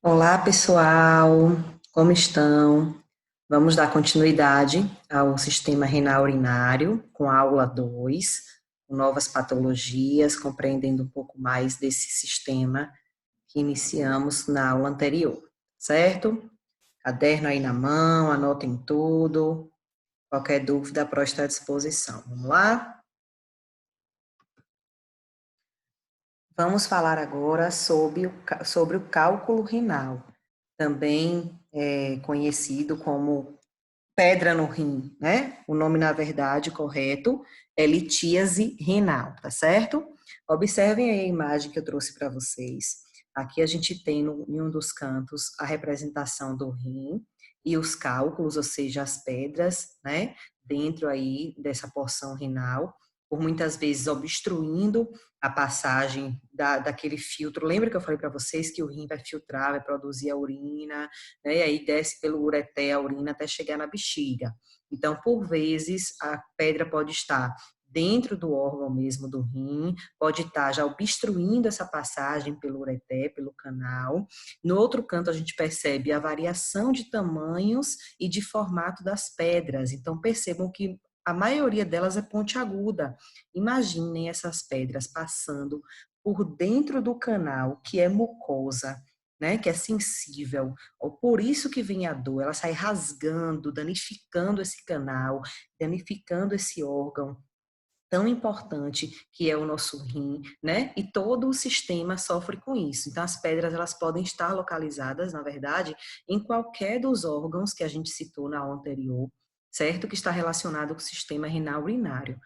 Olá, pessoal, como estão? Vamos dar continuidade ao sistema renal urinário com a aula 2, com novas patologias, compreendendo um pouco mais desse sistema que iniciamos na aula anterior, certo? Caderno aí na mão, anotem tudo. Qualquer dúvida, posta à disposição. Vamos lá? Vamos falar agora sobre o cálculo renal, também conhecido como pedra no rim, né? O nome, na verdade, correto é litíase renal, tá certo? Observem aí a imagem que eu trouxe para vocês. Aqui a gente tem em um dos cantos a representação do rim e os cálculos, ou seja, as pedras, né? Dentro aí dessa porção renal, por muitas vezes obstruindo a passagem daquele filtro. Lembra que eu falei para vocês que o rim vai filtrar, vai produzir a urina, né? E aí desce pelo ureter a urina até chegar na bexiga. Então, por vezes, a pedra pode estar dentro do órgão mesmo do rim, pode estar já obstruindo essa passagem pelo ureter, pelo canal. No outro canto, a gente percebe a variação de tamanhos e de formato das pedras. Então, percebam que a maioria delas é pontiaguda. Imaginem essas pedras passando por dentro do canal, que é mucosa, né, que é sensível. Por isso que vem a dor, ela sai rasgando, danificando esse canal, danificando esse órgão tão importante que é o nosso rim, né? E todo o sistema sofre com isso. Então, as pedras, elas podem estar localizadas, na verdade, em qualquer dos órgãos que a gente citou na aula anterior, certo? Que está relacionado com o sistema renal urinário.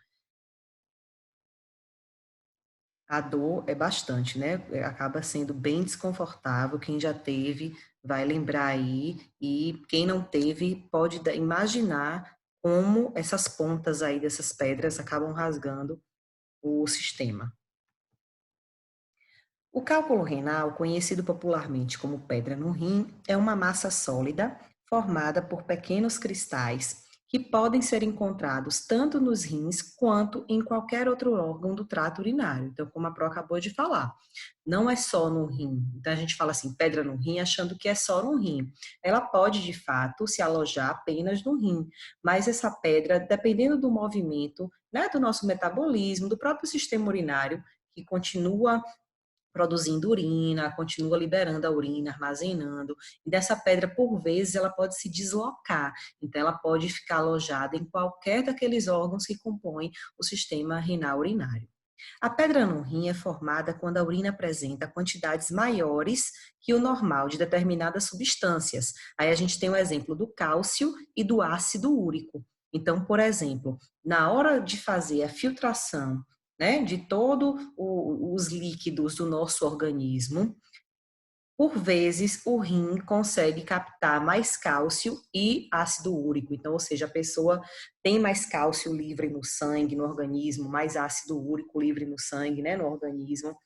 A dor é bastante, né? Acaba sendo bem desconfortável. Quem já teve vai lembrar aí, e quem não teve pode imaginar como essas pontas aí dessas pedras acabam rasgando o sistema. O cálculo renal, conhecido popularmente como pedra no rim, é uma massa sólida formada por pequenos cristais que podem ser encontrados tanto nos rins quanto em qualquer outro órgão do trato urinário. Então, como a Pro acabou de falar, não é só no rim. Então, a gente fala assim, pedra no rim, achando que é só no rim. Ela pode, de fato, se alojar apenas no rim, mas essa pedra, dependendo do movimento, né, do nosso metabolismo, do próprio sistema urinário, que continua produzindo urina, continua liberando a urina, armazenando. E dessa pedra, por vezes, ela pode se deslocar. Então, ela pode ficar alojada em qualquer daqueles órgãos que compõem o sistema renal urinário. A pedra no rim é formada quando a urina apresenta quantidades maiores que o normal de determinadas substâncias. Aí a gente tem o exemplo do cálcio e do ácido úrico. Então, por exemplo, na hora de fazer a filtração, né, de todos os líquidos do nosso organismo, por vezes o rim consegue captar mais cálcio e ácido úrico. Então, ou seja, a pessoa tem mais cálcio livre no sangue, no organismo, mais ácido úrico livre no sangue, né, no organismo,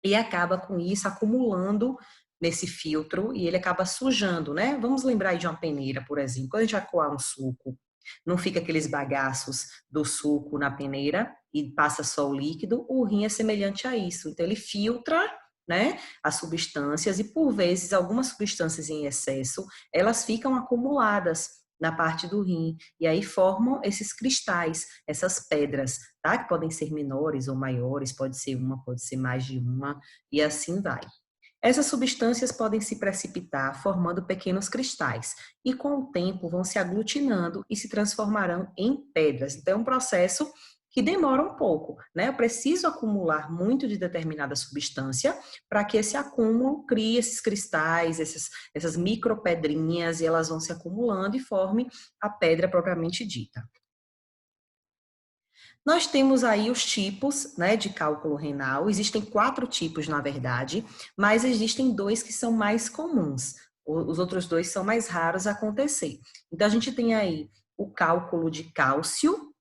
e acaba com isso acumulando nesse filtro e ele acaba sujando, né? Vamos lembrar aí de uma peneira, por exemplo. Quando a gente vai coar um suco, não fica aqueles bagaços do suco na peneira e passa só o líquido. O rim é semelhante a isso. Então, ele filtra, né, as substâncias e, por vezes, algumas substâncias em excesso, elas ficam acumuladas na parte do rim, e aí formam esses cristais, essas pedras, tá? Que podem ser menores ou maiores, pode ser uma, pode ser mais de uma, e assim vai. Essas substâncias podem se precipitar, formando pequenos cristais, e com o tempo vão se aglutinando e se transformarão em pedras. Então, é um processo que demora um pouco, né? Eu preciso acumular muito de determinada substância para que esse acúmulo crie esses cristais, essas micropedrinhas, e elas vão se acumulando e formem a pedra propriamente dita. Nós temos aí os tipos, né, de cálculo renal. Existem 4 tipos, na verdade, mas existem 2 que são mais comuns. Os outros 2 são mais raros a acontecer. Então, a gente tem aí o cálculo de cálcio,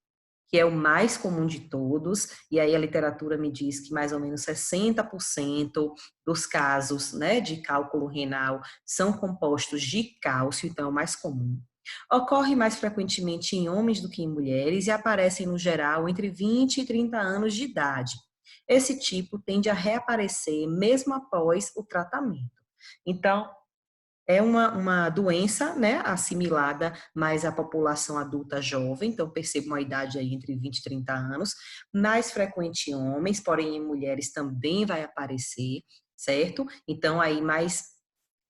que é o mais comum de todos, e aí a literatura me diz que mais ou menos 60% dos casos, né, de cálculo renal são compostos de cálcio, então é o mais comum. Ocorre mais frequentemente em homens do que em mulheres e aparecem, no geral, entre 20 e 30 anos de idade. Esse tipo tende a reaparecer mesmo após o tratamento. Então, É uma doença, né, assimilada mais à população adulta jovem, então perceba uma idade aí entre 20 e 30 anos, mais frequente em homens, porém em mulheres também vai aparecer, certo? Então aí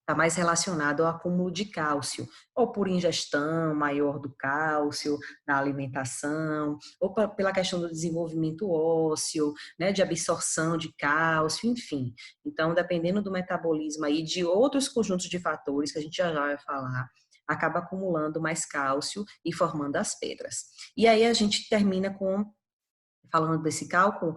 está mais relacionado ao acúmulo de cálcio, ou por ingestão maior do cálcio na alimentação, ou pela questão do desenvolvimento ósseo, né, de absorção de cálcio, enfim. Então, dependendo do metabolismo aí de outros conjuntos de fatores que a gente já vai falar, acaba acumulando mais cálcio e formando as pedras. E aí a gente termina com, falando desse cálculo,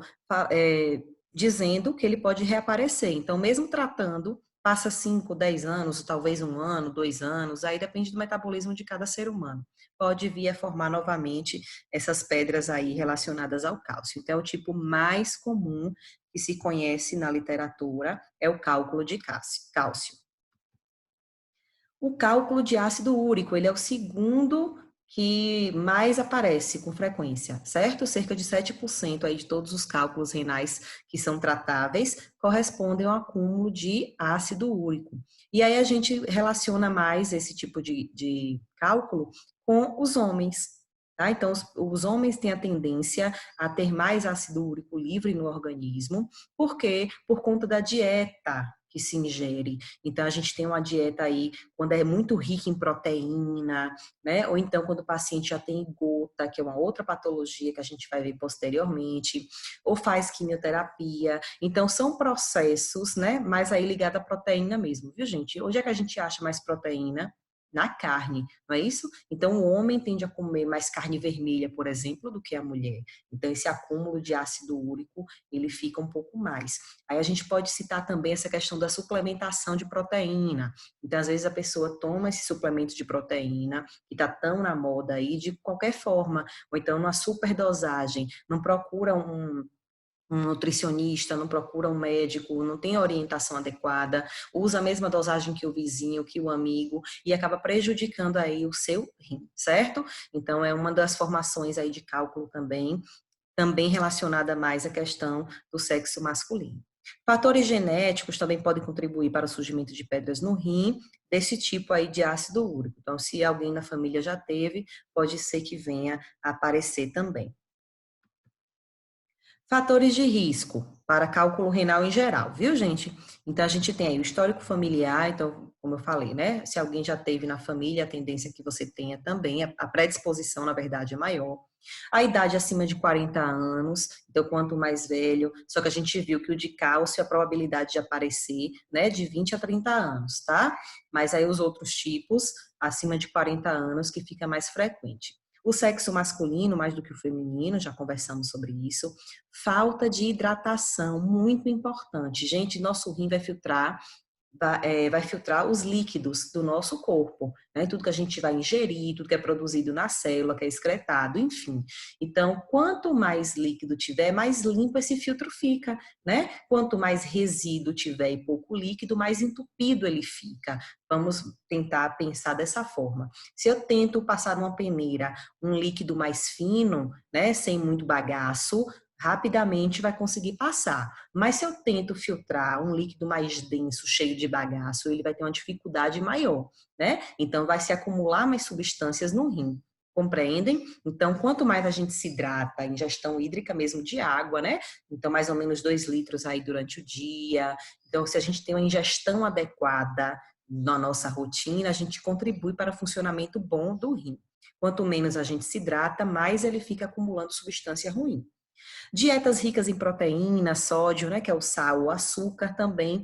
dizendo que ele pode reaparecer. Então, mesmo tratando, passa 5, 10 anos, talvez um ano, 2 anos, aí depende do metabolismo de cada ser humano. Pode vir a formar novamente essas pedras aí relacionadas ao cálcio. Então, é o tipo mais comum que se conhece na literatura, é o cálculo de cálcio. O cálculo de ácido úrico, ele é o segundo que mais aparece com frequência, certo? Cerca de 7% aí de todos os cálculos renais que são tratáveis correspondem ao acúmulo de ácido úrico. E aí a gente relaciona mais esse tipo de cálculo com os homens. Tá? Então, os homens têm a tendência a ter mais ácido úrico livre no organismo, por quê? Por conta da dieta que se ingere. Então, a gente tem uma dieta aí, quando é muito rica em proteína, né? Ou então, quando o paciente já tem gota, que é uma outra patologia que a gente vai ver posteriormente, ou faz quimioterapia. Então, são processos, né? Mais aí ligado à proteína mesmo, viu, gente? Onde é que a gente acha mais proteína? Na carne, não é isso? Então, o homem tende a comer mais carne vermelha, por exemplo, do que a mulher. Então, esse acúmulo de ácido úrico, ele fica um pouco mais. Aí a gente pode citar também essa questão da suplementação de proteína. Então, às vezes a pessoa toma esse suplemento de proteína, que está tão na moda aí, de qualquer forma, ou então numa superdosagem, não procura um nutricionista, não procura um médico, não tem a orientação adequada, usa a mesma dosagem que o vizinho, que o amigo, e acaba prejudicando aí o seu rim, certo? Então, é uma das formações aí de cálculo também relacionada mais à questão do sexo masculino. Fatores genéticos também podem contribuir para o surgimento de pedras no rim, desse tipo aí de ácido úrico. Então, se alguém na família já teve, pode ser que venha a aparecer também. Fatores de risco para cálculo renal em geral, viu, gente? Então, a gente tem aí o histórico familiar, então, como eu falei, né? Se alguém já teve na família, a tendência é que você tenha também, a predisposição, na verdade, é maior. A idade acima de 40 anos, então, quanto mais velho, só que a gente viu que o de cálcio, a probabilidade de aparecer, né, de 20 a 30 anos, tá? Mas aí os outros tipos, acima de 40 anos, que fica mais frequente. O sexo masculino, mais do que o feminino, já conversamos sobre isso. Falta de hidratação, muito importante. Gente, nosso rim vai filtrar os líquidos do nosso corpo, né? Tudo que a gente vai ingerir, tudo que é produzido na célula, que é excretado, enfim. Então, quanto mais líquido tiver, mais limpo esse filtro fica, né? Quanto mais resíduo tiver e pouco líquido, mais entupido ele fica. Vamos tentar pensar dessa forma. Se eu tento passar numa peneira um líquido mais fino, né, sem muito bagaço, rapidamente vai conseguir passar. Mas se eu tento filtrar um líquido mais denso, cheio de bagaço, ele vai ter uma dificuldade maior, né? Então vai se acumular mais substâncias no rim. Compreendem? Então, quanto mais a gente se hidrata, a ingestão hídrica mesmo de água, né? Então, mais ou menos 2 litros aí durante o dia. Então, se a gente tem uma ingestão adequada na nossa rotina, a gente contribui para o funcionamento bom do rim. Quanto menos a gente se hidrata, mais ele fica acumulando substância ruim. Dietas ricas em proteína, sódio, né, que é o sal, o açúcar também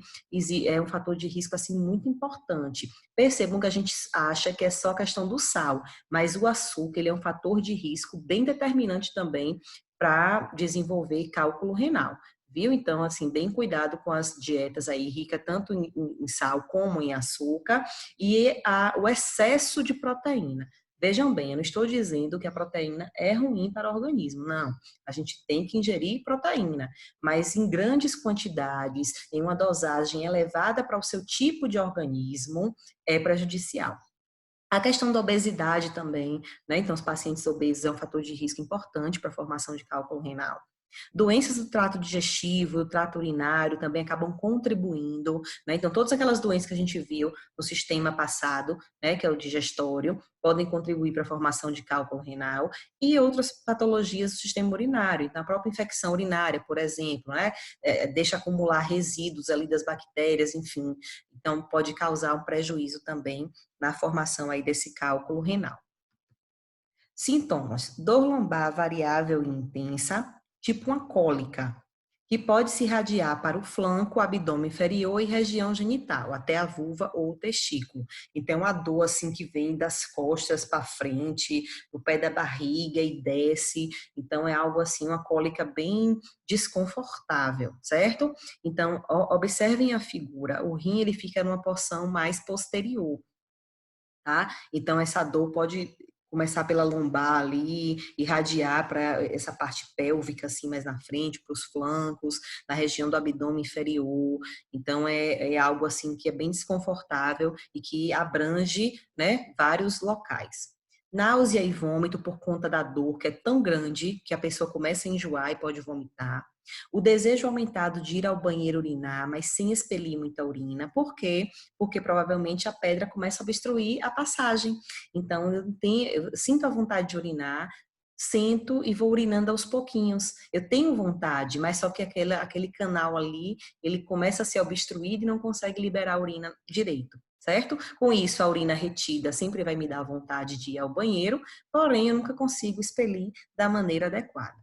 é um fator de risco assim muito importante. Percebam que a gente acha que é só questão do sal, mas o açúcar ele é um fator de risco bem determinante também para desenvolver cálculo renal. Viu? Então, assim, bem cuidado com as dietas aí, rica tanto em sal como em açúcar, e o excesso de proteína. Vejam bem, eu não estou dizendo que a proteína é ruim para o organismo, não. A gente tem que ingerir proteína, mas em grandes quantidades, em uma dosagem elevada para o seu tipo de organismo, é prejudicial. A questão da obesidade também, né? Então, os pacientes obesos é um fator de risco importante para a formação de cálculo renal. Doenças do trato digestivo, do trato urinário também acabam contribuindo, né? Então, todas aquelas doenças que a gente viu no sistema passado, né, que é o digestório, podem contribuir para a formação de cálculo renal e outras patologias do sistema urinário. Então, a própria infecção urinária, por exemplo, né, deixa acumular resíduos ali das bactérias, enfim. Então, pode causar um prejuízo também na formação aí desse cálculo renal. Sintomas: dor lombar variável e intensa, tipo uma cólica, que pode se irradiar para o flanco, abdômen inferior e região genital, até a vulva ou o testículo. Então, a dor assim que vem das costas para frente, do pé da barriga e desce. Então, é algo assim, uma cólica bem desconfortável, certo? Então, observem a figura. O rim ele fica numa porção mais posterior, tá? Então, essa dor pode começar pela lombar ali, irradiar para essa parte pélvica, assim, mais na frente, para os flancos, na região do abdômen inferior. Então, é algo, assim, que é bem desconfortável e que abrange, né, vários locais. Náusea e vômito por conta da dor, que é tão grande que a pessoa começa a enjoar e pode vomitar. O desejo aumentado de ir ao banheiro urinar, mas sem expelir muita urina. Por quê? Porque provavelmente a pedra começa a obstruir a passagem. Então, eu sinto a vontade de urinar, sento e vou urinando aos pouquinhos. Eu tenho vontade, mas só que aquele canal ali, ele começa a ser obstruído e não consegue liberar a urina direito, certo? Com isso, a urina retida sempre vai me dar vontade de ir ao banheiro, porém eu nunca consigo expelir da maneira adequada.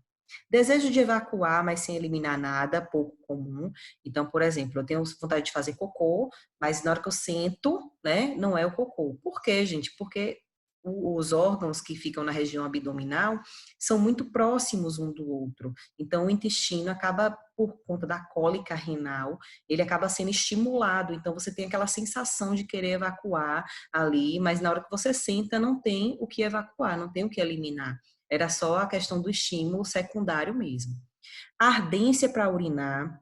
Desejo de evacuar, mas sem eliminar nada, pouco comum. Então, por exemplo, eu tenho vontade de fazer cocô, mas na hora que eu sento, né, não é o cocô. Por quê, gente? Porque os órgãos que ficam na região abdominal são muito próximos um do outro. Então, o intestino acaba, por conta da cólica renal, ele acaba sendo estimulado. Então, você tem aquela sensação de querer evacuar ali, mas na hora que você senta, não tem o que evacuar, não tem o que eliminar. Era só a questão do estímulo secundário mesmo. Ardência para urinar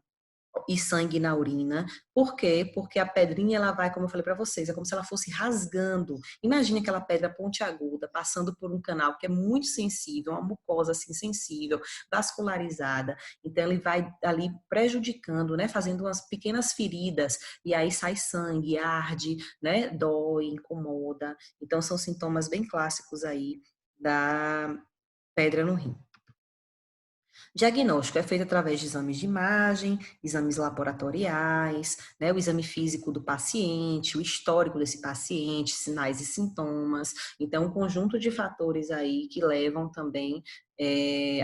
e sangue na urina. Por quê? Porque a pedrinha, ela vai, como eu falei para vocês, é como se ela fosse rasgando. Imagine aquela pedra pontiaguda passando por um canal que é muito sensível, uma mucosa assim sensível, vascularizada. Então ele vai ali prejudicando, né, fazendo umas pequenas feridas e aí sai sangue, arde, né, dói, incomoda. Então são sintomas bem clássicos aí da pedra no rim. Diagnóstico é feito através de exames de imagem, exames laboratoriais, né, o exame físico do paciente, o histórico desse paciente, sinais e sintomas. Então, um conjunto de fatores aí que levam também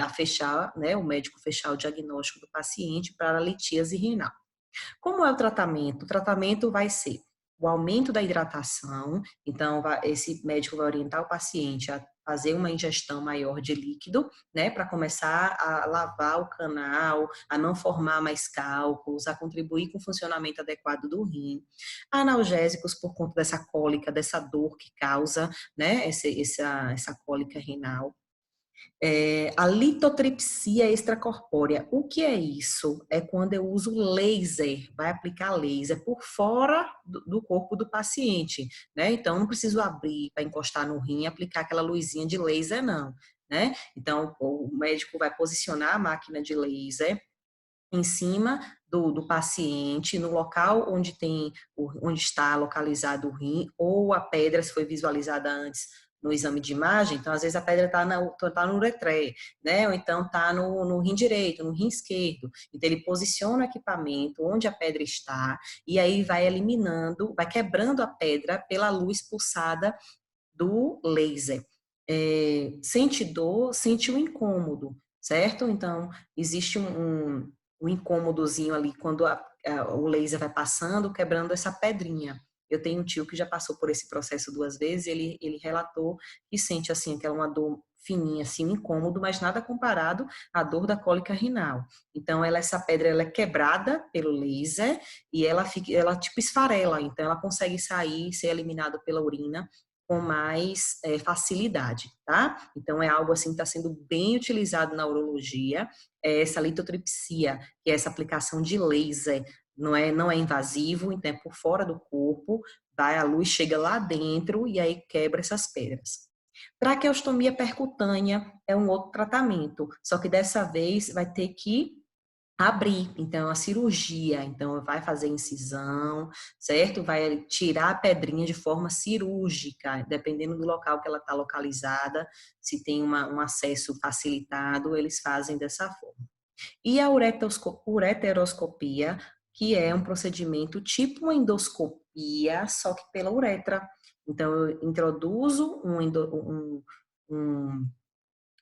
a fechar, né, o médico fechar o diagnóstico do paciente para a litíase renal. Como é o tratamento? O tratamento vai ser o aumento da hidratação, então esse médico vai orientar o paciente a fazer uma ingestão maior de líquido, né, para começar a lavar o canal, a não formar mais cálculos, a contribuir com o funcionamento adequado do rim. Analgésicos por conta dessa cólica, dessa dor que causa, né, essa cólica renal. A litotripsia extracorpórea. O que é isso? É quando eu uso laser, vai aplicar laser por fora do corpo do paciente, né? Então, não preciso abrir para encostar no rim e aplicar aquela luzinha de laser, não, né? Então, o médico vai posicionar a máquina de laser em cima do paciente, no local onde está localizado o rim, ou a pedra, se foi visualizada antes no exame de imagem, então às vezes a pedra está no uretré, né? Ou então está no rim direito, no rim esquerdo. Então ele posiciona o equipamento onde a pedra está e aí vai eliminando, vai quebrando a pedra pela luz pulsada do laser. Sente dor, sente o incômodo, certo? Então, existe um incômodozinho ali quando o laser vai passando, quebrando essa pedrinha. Eu tenho um tio que já passou por esse processo 2 vezes, ele relatou que sente assim, que é uma dor fininha, assim, um incômodo, mas nada comparado à dor da cólica renal. Então, essa pedra ela é quebrada pelo laser e ela tipo esfarela, então ela consegue sair, ser eliminada pela urina com mais facilidade, tá? Então, é algo assim que está sendo bem utilizado na urologia, essa litotripsia, que é essa aplicação de laser, não é invasivo, então é por fora do corpo, vai, a luz chega lá dentro e aí quebra essas pedras. Traqueostomia percutânea é um outro tratamento, só que dessa vez vai ter que abrir, então a cirurgia, então vai fazer incisão, certo? Vai tirar a pedrinha de forma cirúrgica, dependendo do local que ela está localizada, se tem um acesso facilitado, eles fazem dessa forma. E a ureteroscopia, que é um procedimento tipo uma endoscopia, só que pela uretra. Então, eu introduzo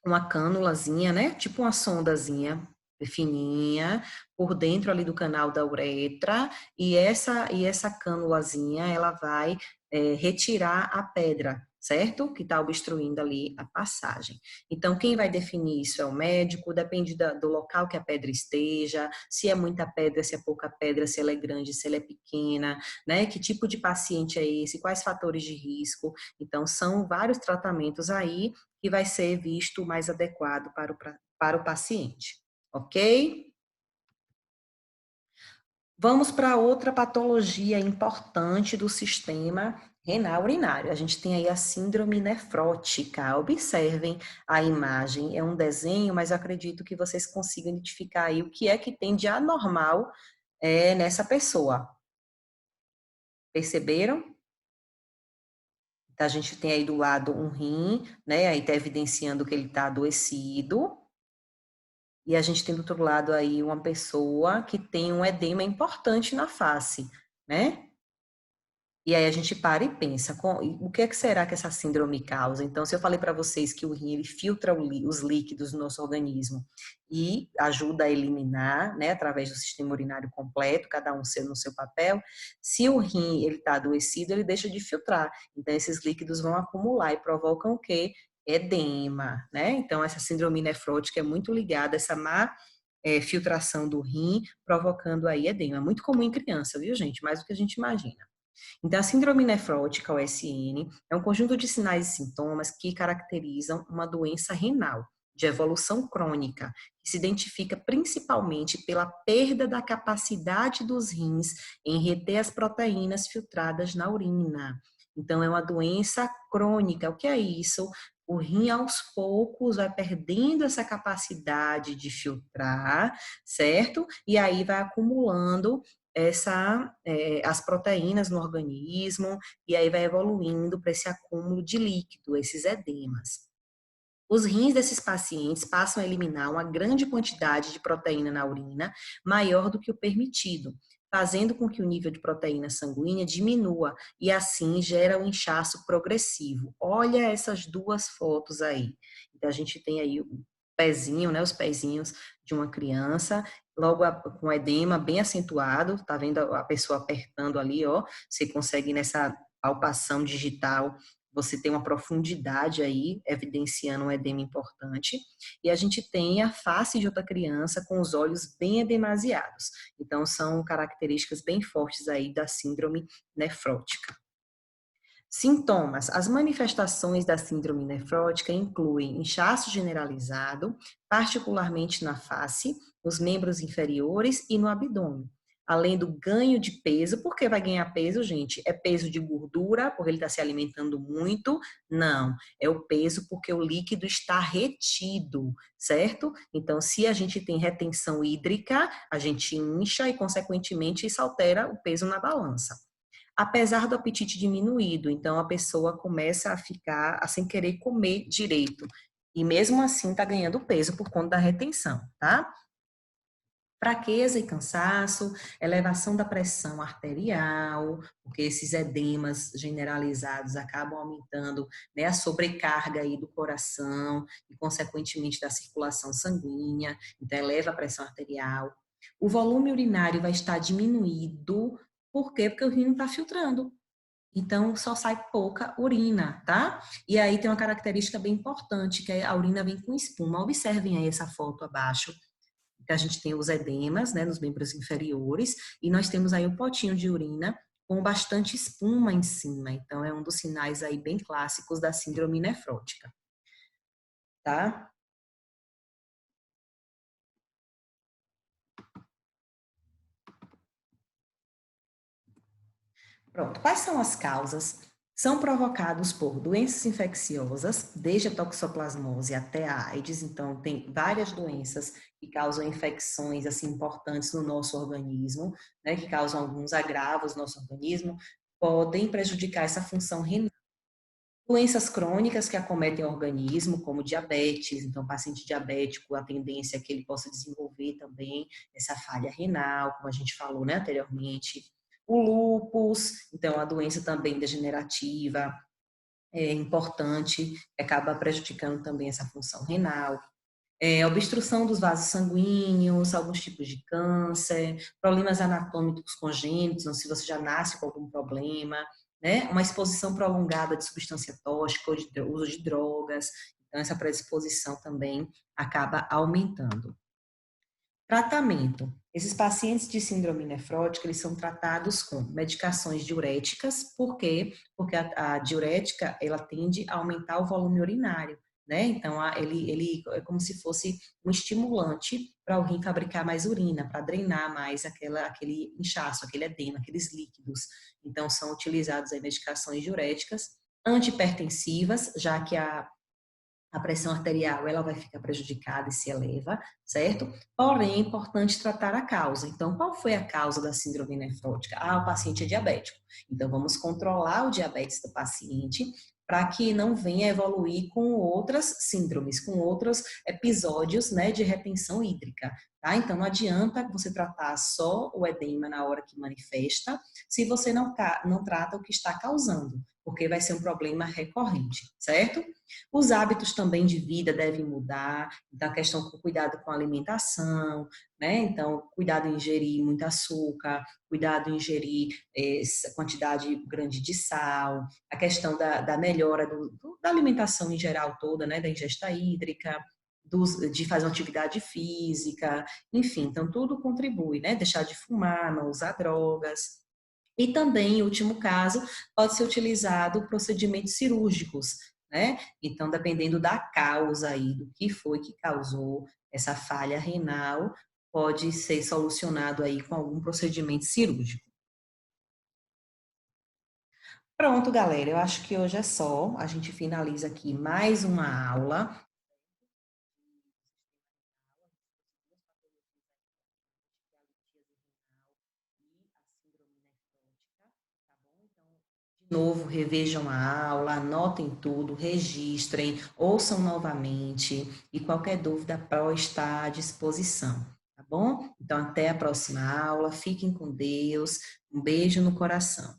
uma cânulazinha, né? Tipo uma sondazinha fininha por dentro ali do canal da uretra e essa cânulazinha ela vai retirar a pedra, certo? Que está obstruindo ali a passagem. Então, quem vai definir isso é o médico, depende do local que a pedra esteja, se é muita pedra, se é pouca pedra, se ela é grande, se ela é pequena, né? Que tipo de paciente é esse, quais fatores de risco. Então, são vários tratamentos aí que vai ser visto mais adequado para o paciente, ok? Vamos para outra patologia importante do sistema renal urinário. A gente tem aí a síndrome nefrótica. Observem a imagem, é um desenho, mas eu acredito que vocês consigam identificar aí o que é que tem de anormal nessa pessoa. Perceberam? Então, a gente tem aí do lado um rim, né? Aí está evidenciando que ele está adoecido. E a gente tem do outro lado aí uma pessoa que tem um edema importante na face, né? E aí a gente para e pensa, o que é que será que essa síndrome causa? Então, se eu falei para vocês que o rim ele filtra os líquidos do nosso organismo e ajuda a eliminar, né, através do sistema urinário completo, cada um no seu papel, se o rim ele está adoecido, ele deixa de filtrar. Então, esses líquidos vão acumular e provocam o quê? Edema, né? Então, essa síndrome nefrótica é muito ligada a essa má filtração do rim, provocando aí edema. É muito comum em criança, viu, gente? Mais do que a gente imagina. Então, a síndrome nefrótica, ou SN, é um conjunto de sinais e sintomas que caracterizam uma doença renal de evolução crônica, que se identifica principalmente pela perda da capacidade dos rins em reter as proteínas filtradas na urina. Então, é uma doença crônica. O que é isso? O rim, aos poucos, vai perdendo essa capacidade de filtrar, certo? E aí vai acumulando as proteínas no organismo, e aí vai evoluindo para esse acúmulo de líquido, esses edemas. Os rins desses pacientes passam a eliminar uma grande quantidade de proteína na urina, maior do que o permitido, fazendo com que o nível de proteína sanguínea diminua e assim gera um inchaço progressivo. Olha essas duas fotos aí. Então a gente tem aí o pezinho, né, os pezinhos de uma criança, logo com edema bem acentuado, tá vendo a pessoa apertando ali, ó, você consegue nessa palpação digital você tem uma profundidade aí, evidenciando um edema importante, e a gente tem a face de outra criança com os olhos bem edemasiados. Então, são características bem fortes aí da síndrome nefrótica. Sintomas. As manifestações da síndrome nefrótica incluem inchaço generalizado, particularmente na face, nos membros inferiores e no abdômen. Além do ganho de peso, por que vai ganhar peso, gente? É peso de gordura, porque ele está se alimentando muito? Não, é o peso porque o líquido está retido, certo? Então, se a gente tem retenção hídrica, a gente incha e, consequentemente, isso altera o peso na balança. Apesar do apetite diminuído, então a pessoa começa a ficar a sem querer comer direito. E mesmo assim está ganhando peso por conta da retenção, tá? Fraqueza e cansaço, elevação da pressão arterial, porque esses edemas generalizados acabam aumentando, né, a sobrecarga aí do coração e, consequentemente, da circulação sanguínea, então eleva a pressão arterial. O volume urinário vai estar diminuído, por quê? Porque o rim não está filtrando. Então, só sai pouca urina, tá? E aí tem uma característica bem importante, que a urina vem com espuma. Observem aí essa foto abaixo, que a gente tem os edemas, né, nos membros inferiores, e nós temos aí um potinho de urina com bastante espuma em cima. Então, é um dos sinais aí bem clássicos da síndrome nefrótica, tá? Pronto. Quais são as causas? São provocados por doenças infecciosas, desde a toxoplasmose até a AIDS, então tem várias doenças que causam infecções assim importantes no nosso organismo, né, que causam alguns agravos no nosso organismo, podem prejudicar essa função renal. Doenças crônicas que acometem o organismo, como diabetes, então, o paciente diabético, a tendência é que ele possa desenvolver também essa falha renal, como a gente falou, né, anteriormente. O lúpus, então, a doença também degenerativa, é importante, que acaba prejudicando também essa função renal. Obstrução dos vasos sanguíneos, alguns tipos de câncer, problemas anatômicos congênitos, ou se você já nasce com algum problema, né? Uma exposição prolongada de substância tóxica ou de uso de drogas, então essa predisposição também acaba aumentando. Tratamento. Esses pacientes de síndrome nefrótica, eles são tratados com medicações diuréticas, por quê? Porque a diurética, ela tende a aumentar o volume urinário, né? Então, ele é como se fosse um estimulante para o rim fabricar mais urina, para drenar mais aquele inchaço, aquele edema, aqueles líquidos. Então, são utilizadas aí medicações diuréticas, antihipertensivas, já que a pressão arterial ela vai ficar prejudicada e se eleva, certo? Porém, é importante tratar a causa. Então, qual foi a causa da síndrome nefrótica? Ah, o paciente é diabético. Então, vamos controlar o diabetes do paciente para que não venha evoluir com outras síndromes, com outros episódios, né, de retenção hídrica, tá? Então, não adianta você tratar só o edema na hora que manifesta, se você não trata o que está causando, porque vai ser um problema recorrente, certo? Os hábitos também de vida devem mudar, então a questão com cuidado com a alimentação, né? Então, cuidado em ingerir muito açúcar, cuidado em ingerir essa quantidade grande de sal, a questão da melhora da alimentação em geral toda, né? Da ingesta hídrica, de fazer uma atividade física, enfim, então tudo contribui, né? Deixar de fumar, não usar drogas. E também, em último caso, pode ser utilizado procedimentos cirúrgicos, né? Então, dependendo da causa aí, do que foi que causou essa falha renal, pode ser solucionado aí com algum procedimento cirúrgico. Pronto, galera, eu acho que hoje é só. A gente finaliza aqui mais uma aula. De novo, revejam a aula, anotem tudo, registrem, ouçam novamente e qualquer dúvida, a Pro está à disposição, tá bom? Então, até a próxima aula, fiquem com Deus, um beijo no coração.